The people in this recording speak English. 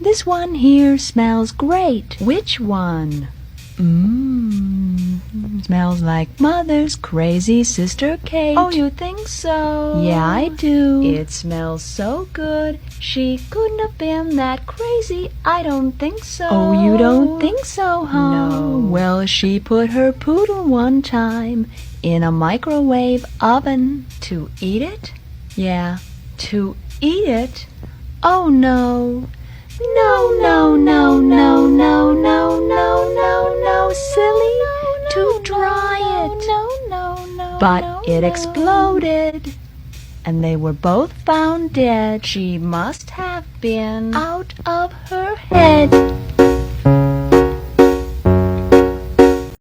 This one here smells great. Which one? Smells like Mother's crazy sister Kate. Oh, you think so? Yeah, I do. It smells so good. She couldn't have been that crazy. I don't think so. Oh, you don't think so, huh? No. Well, she put her poodle one time in a microwave oven. To eat it? Yeah, to eat it? Oh, no. No, no, no, no, no, no, no, no, no, silly. To dry it. But it exploded, and they were both found dead. She must have been out of her head.